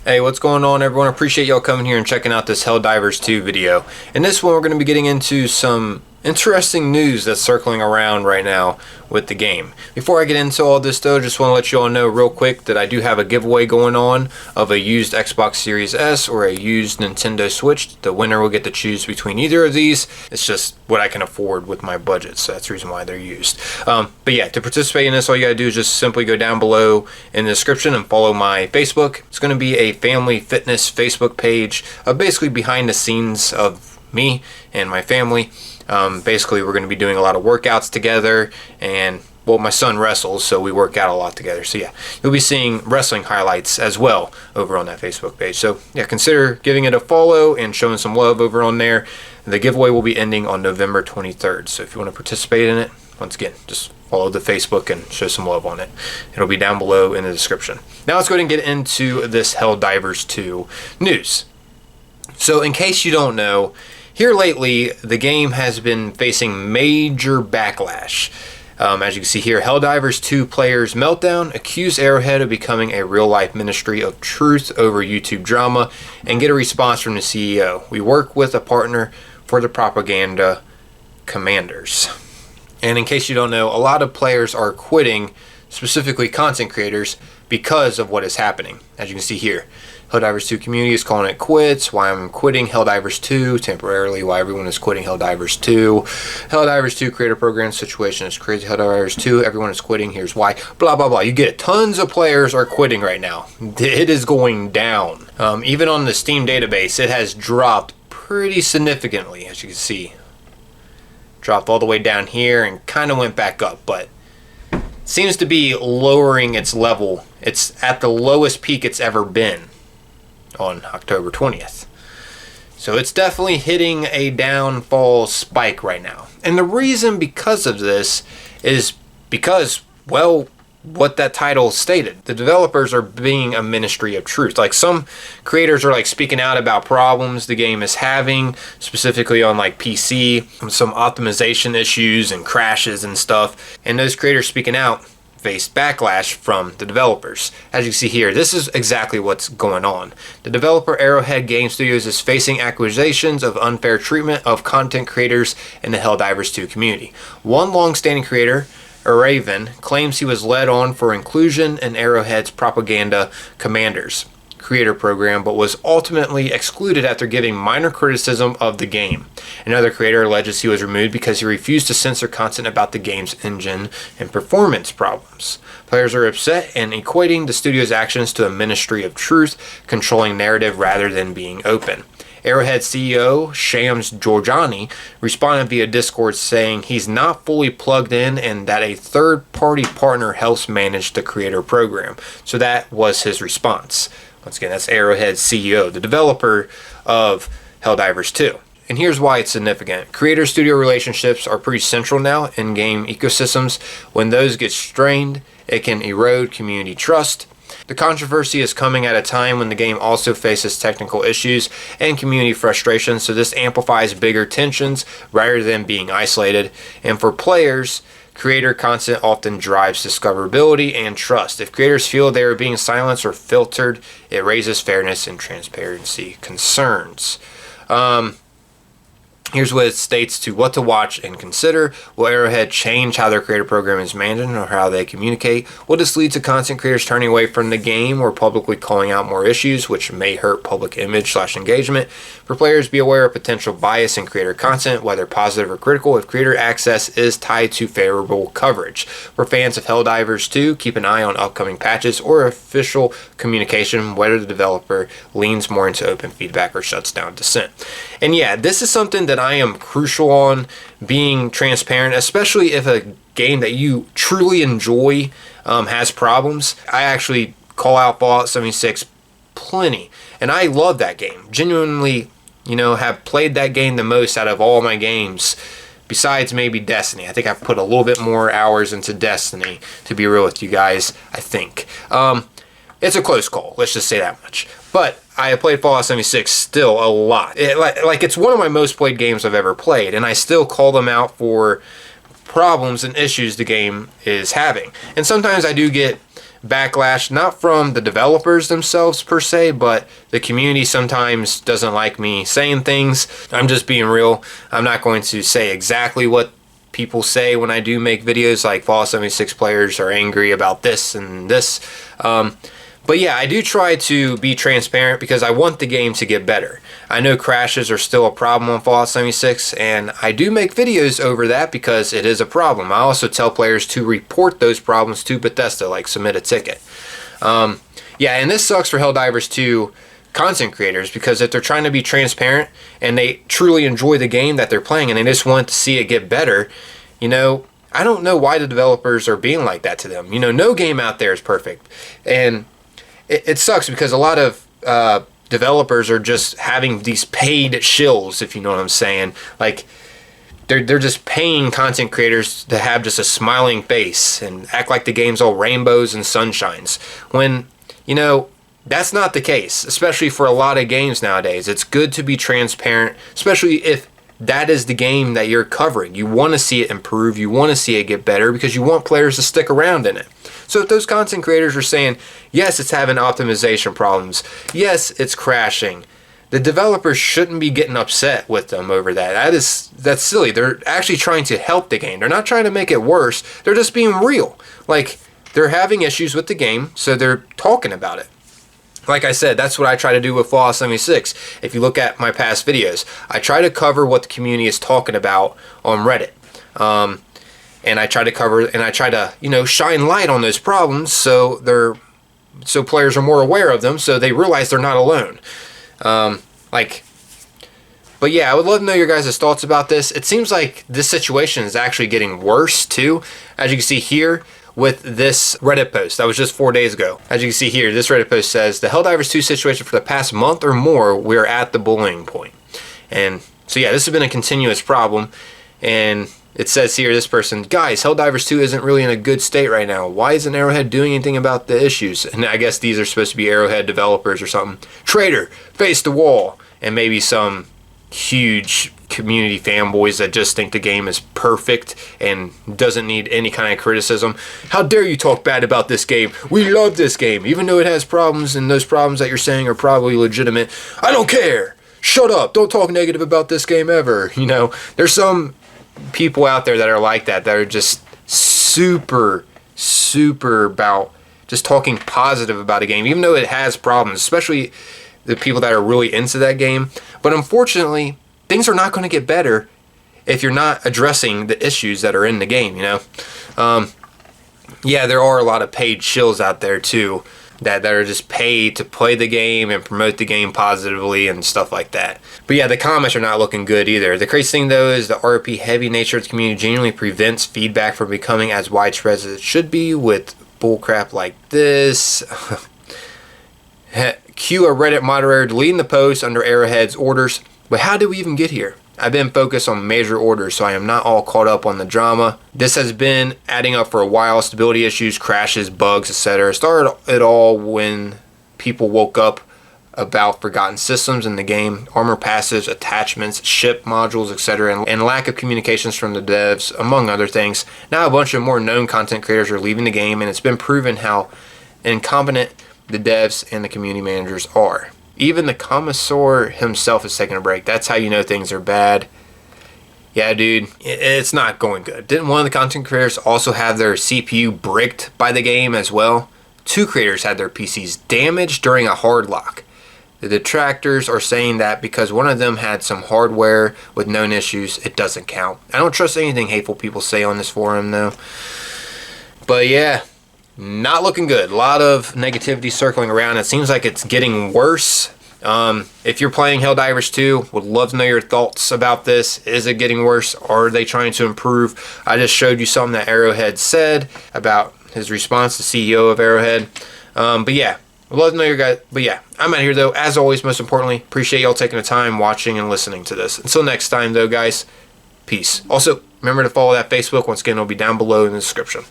Hey, what's going on, everyone? I appreciate y'all coming here and checking out this Helldivers 2 video. In this one, we're going to be getting into some interesting news that's circling around right now with the game. Before I get into all this though, just want to let you all know real quick that I do have a giveaway going on of a used Xbox Series S or a used Nintendo Switch. The winner will get to choose between either of these. It's just what I can afford with my budget, so that's the reason why they're used. But yeah, to participate in this, all you gotta do is just simply go down below in the description and follow my Facebook. It's going to be a family fitness Facebook page of basically behind the scenes of me and my family. Basically, we're going to be doing a lot of workouts together, and well, my son wrestles, so we work out a lot together. So yeah, you'll be seeing wrestling highlights as well over on that Facebook page. So yeah, consider giving it a follow and showing some love over on there. The giveaway will be ending on November 23rd. So if you want to participate in it, once again, just follow the Facebook and show some love on it. It'll be down below in the description. Now let's go ahead and get into this Helldivers 2 news. So in case you don't know, here lately, the game has been facing major backlash. As you can see here, Helldivers 2 players meltdown, accuse Arrowhead of becoming a real-life ministry of truth over YouTube drama, and get a response from the CEO. We work with a partner for the propaganda commanders. And in case you don't know, a lot of players are quitting, specifically content creators, because of what is happening. As you can see here, Helldivers 2 community is calling it quits. Why I'm quitting Helldivers 2 temporarily. Why everyone is quitting Helldivers 2. Helldivers 2 creator program situation is crazy. Helldivers 2, everyone is quitting. Here's why. Blah, blah, blah. You get it. Tons of players are quitting right now. It is going down. Even on the Steam database, it has dropped pretty significantly, as you can see. Dropped all the way down here and kind of went back up, but seems to be lowering its level. It's at the lowest peak it's ever been on October 20th. So it's definitely hitting a downfall spike right now. And the reason because of this is because, well, what that title stated. The developers are being a ministry of truth. Like, some creators are like speaking out about problems the game is having, specifically on like PC, some optimization issues and crashes and stuff. And those creators speaking out faced backlash from the developers. As you see here, this is exactly what's going on. The developer Arrowhead Game Studios is facing accusations of unfair treatment of content creators in the Helldivers 2 community. One long-standing creator, Raven, claims he was led on for inclusion in Arrowhead's propaganda commanders creator program, but was ultimately excluded after giving minor criticism of the game. Another creator alleges he was removed because he refused to censor content about the game's engine and performance problems. Players are upset and equating the studio's actions to a ministry of truth, controlling narrative rather than being open. Arrowhead CEO Shams Georgiani responded via Discord saying he's not fully plugged in and that a third-party partner helps manage the creator program. So that was his response. Once again, that's Arrowhead's CEO, the developer of Helldivers 2. And here's why it's significant. Creator-studio relationships are pretty central now in game ecosystems. When those get strained, it can erode community trust. The controversy is coming at a time when the game also faces technical issues and community frustration, so this amplifies bigger tensions rather than being isolated. And for players, creator content often drives discoverability and trust. If creators feel they are being silenced or filtered, it raises fairness and transparency concerns. Here's what it states to what to watch and consider. Will Arrowhead change how their creator program is managed or how they communicate? Will this lead to content creators turning away from the game or publicly calling out more issues, which may hurt public image/engagement? For players, be aware of potential bias in creator content, whether positive or critical, if creator access is tied to favorable coverage. For fans of Helldivers 2, keep an eye on upcoming patches or official communication, whether the developer leans more into open feedback or shuts down dissent. And yeah, this is something that I am crucial on, being transparent, especially if a game that you truly enjoy has problems. I actually call out Fallout 76 plenty, and I love that game. Genuinely, have played that game the most out of all my games, besides maybe Destiny. I think I've put a little bit more hours into Destiny, to be real with you guys, I think. It's a close call, let's just say that much. But I have played Fallout 76 still a lot. It's one of my most played games I've ever played, and I still call them out for problems and issues the game is having. And sometimes I do get backlash, not from the developers themselves per se, but the community sometimes doesn't like me saying things. I'm just being real. I'm not going to say exactly what people say when I do make videos, like Fallout 76 players are angry about this and this. But yeah, I do try to be transparent because I want the game to get better. I know crashes are still a problem on Fallout 76, and I do make videos over that because it is a problem. I also tell players to report those problems to Bethesda, like submit a ticket. Yeah, and this sucks for Helldivers 2 content creators, because if they're trying to be transparent and they truly enjoy the game that they're playing and they just want to see it get better, you know, I don't know why the developers are being like that to them. You know, no game out there is perfect. And it sucks because a lot of developers are just having these paid shills, if you know what I'm saying. Like, they're just paying content creators to have just a smiling face and act like the game's all rainbows and sunshines. When, you know, that's not the case, especially for a lot of games nowadays. It's good to be transparent, especially if that is the game that you're covering. You want to see it improve. You want to see it get better because you want players to stick around in it. So if those content creators are saying, yes, it's having optimization problems, yes, it's crashing, the developers shouldn't be getting upset with them over that. That's silly. They're actually trying to help the game. They're not trying to make it worse. They're just being real. Like, they're having issues with the game, so they're talking about it. Like I said, that's what I try to do with Fallout 76. If you look at my past videos, I try to cover what the community is talking about on Reddit. And I try to, you know, shine light on those problems so players are more aware of them, so they realize they're not alone. But yeah, I would love to know your guys' thoughts about this. It seems like this situation is actually getting worse too. As you can see here with this Reddit post, that was just 4 days ago. As you can see here, this Reddit post says, the Helldivers 2 situation for the past month or more, we're at the bullying point. And so yeah, this has been a continuous problem. And it says here, this person, guys, Helldivers 2 isn't really in a good state right now. Why isn't Arrowhead doing anything about the issues? And I guess these are supposed to be Arrowhead developers or something. Traitor, face the wall. And maybe some huge community fanboys that just think the game is perfect and doesn't need any kind of criticism. How dare you talk bad about this game? We love this game, even though it has problems, and those problems that you're saying are probably legitimate. I don't care. Shut up. Don't talk negative about this game ever. You know, there's some people out there that are like that are just super about just talking positive about a game, even though it has problems, especially the people that are really into that game. But unfortunately, things are not going to get better if you're not addressing the issues that are in the game, you know. Yeah, there are a lot of paid shills out there too that are just paid to play the game and promote the game positively and stuff like that. But yeah, the comments are not looking good either. The crazy thing though is the RP heavy nature of the community genuinely prevents feedback from becoming as widespread as it should be with bullcrap like this. Cue a Reddit moderator deleting the post under Arrowhead's orders. But how did we even get here? I've been focused on major orders, so I am not all caught up on the drama. This has been adding up for a while. Stability issues, crashes, bugs, etc. Started it all when people woke up about forgotten systems in the game, armor passives, attachments, ship modules, etc. and lack of communications from the devs, among other things. Now a bunch of more known content creators are leaving the game, and it's been proven how incompetent the devs and the community managers are. Even the commissar himself is taking a break. That's how you know things are bad. Yeah, dude, it's not going good. Didn't one of the content creators also have their CPU bricked by the game as well? 2 creators had their PCs damaged during a hard lock. The detractors are saying that because one of them had some hardware with known issues, it doesn't count. I don't trust anything hateful people say on this forum though. But yeah, not looking good. A lot of negativity circling around. It seems like it's getting worse. If you're playing Helldivers 2, would love to know your thoughts about this. Is it getting worse? Are they trying to improve? I just showed you something that Arrowhead said about his response, the CEO of Arrowhead. But yeah, would love to know your guys. But yeah, I'm out here though. As always, most importantly, appreciate y'all taking the time watching and listening to this. Until next time though, guys, peace. Also, remember to follow that Facebook. Once again, it'll be down below in the description.